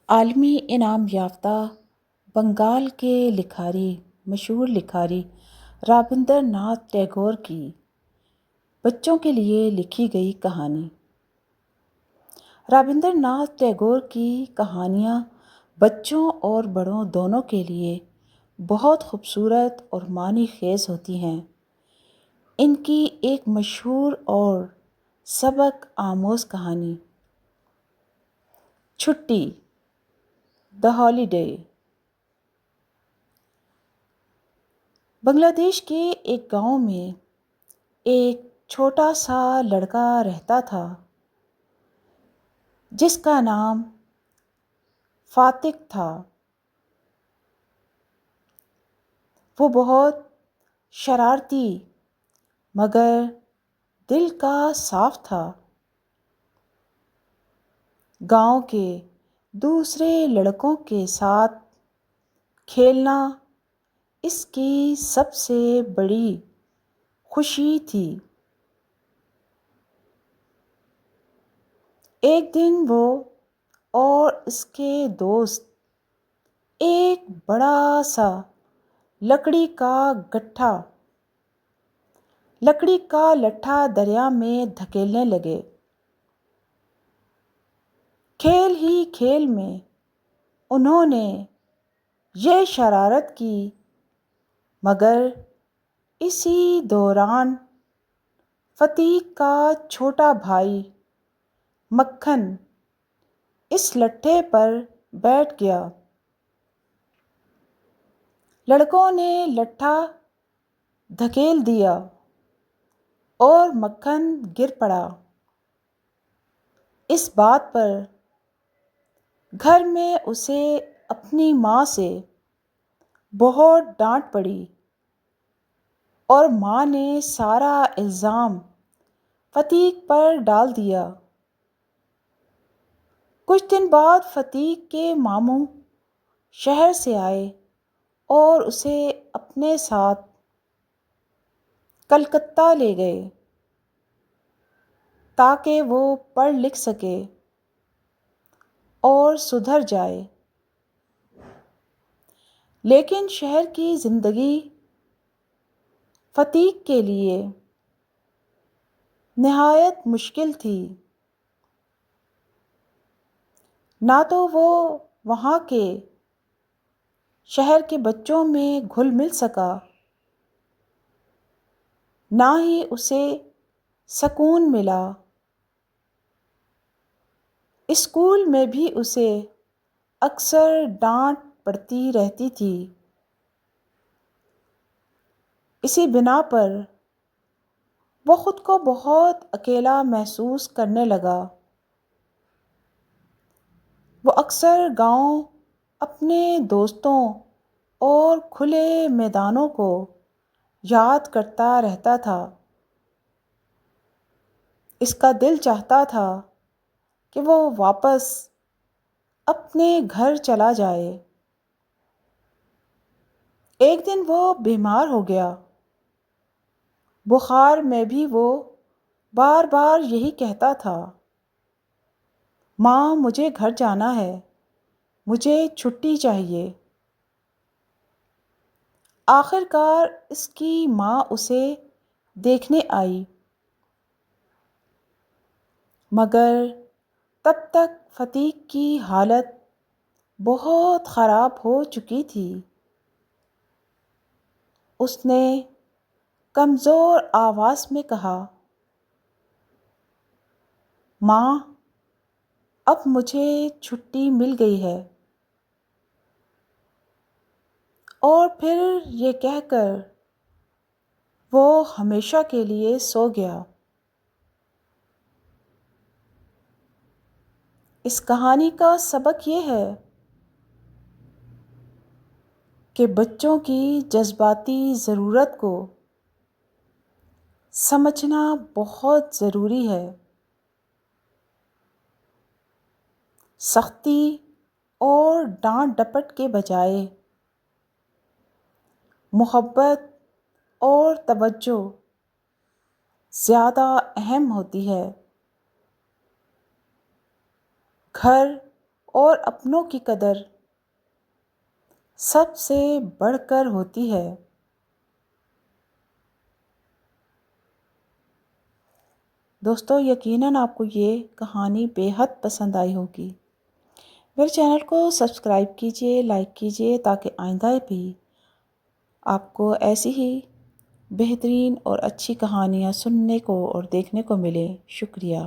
عالمی انعام یافتہ بنگال کے مشہور لکھاری رابندر ناتھ ٹیگور کی بچوں کے لیے لکھی گئی کہانی۔ رابندر ناتھ ٹیگور کی کہانیاں بچوں اور بڑوں دونوں کے لیے بہت خوبصورت اور معنی خیز ہوتی ہیں۔ ان کی ایک مشہور اور سبق آموز کہانی چھٹی دی ہالیڈے۔ بنگلہ دیش کے ایک گاؤں میں ایک چھوٹا سا لڑکا رہتا تھا جس کا نام فاتق تھا۔ وہ بہت شرارتی مگر دل کا صاف تھا۔ گاؤں کے دوسرے لڑکوں کے ساتھ کھیلنا اس کی سب سے بڑی خوشی تھی۔ ایک دن وہ اور اس کے دوست ایک بڑا سا لکڑی کا لٹھا دریا میں دھکیلنے لگے۔ کھیل ہی کھیل میں انہوں نے یہ شرارت کی مگر اسی دوران فتیق کا چھوٹا بھائی مکھن اس لٹھے پر بیٹھ گیا۔ لڑکوں نے لٹھا دھکیل دیا اور مکھن گر پڑا۔ اس بات پر گھر میں اسے اپنی ماں سے بہت ڈانٹ پڑی اور ماں نے سارا الزام فتیق پر ڈال دیا۔ کچھ دن بعد فتیق کے ماموں شہر سے آئے اور اسے اپنے ساتھ کلکتہ لے گئے تاکہ وہ پڑھ لکھ سکے اور سدھر جائے۔ لیکن شہر کی زندگی فتیق کے لیے نہایت مشکل تھی۔ نہ تو وہ وہاں کے شہر کے بچوں میں گھل مل سکا، نہ ہی اسے سکون ملا۔ اسکول میں بھی اسے اکثر ڈانٹ پڑتی رہتی تھی۔ اسی بنا پر وہ خود کو بہت اکیلا محسوس کرنے لگا۔ وہ اکثر گاؤں، اپنے دوستوں اور کھلے میدانوں کو یاد کرتا رہتا تھا۔ اس کا دل چاہتا تھا کہ وہ واپس اپنے گھر چلا جائے۔ ایک دن وہ بیمار ہو گیا۔ بخار میں بھی وہ بار بار یہی کہتا تھا، ماں مجھے گھر جانا ہے، مجھے چھٹی چاہیے۔ آخر کار اس کی ماں اسے دیکھنے آئی مگر تب تک فتیق کی حالت بہت خراب ہو چکی تھی۔ اس نے کمزور آواز میں کہا، ماں اب مجھے چھٹی مل گئی ہے۔ اور پھر یہ کہہ کر وہ ہمیشہ کے لیے سو گیا۔ اس کہانی کا سبق یہ ہے کہ بچوں کی جذباتی ضرورت کو سمجھنا بہت ضروری ہے۔ سختی اور ڈانٹ ڈپٹ کے بجائے محبت اور توجہ زیادہ اہم ہوتی ہے۔ گھر اور اپنوں کی قدر سب سے بڑھ کر ہوتی ہے۔ دوستو، یقیناً آپ کو یہ کہانی بے حد پسند آئی ہوگی۔ میرے چینل کو سبسکرائب کیجیے، لائک کیجیے تاکہ آئندہ بھی آپ کو ایسی ہی بہترین اور اچھی کہانیاں سننے کو اور دیکھنے کو ملے۔ شکریہ۔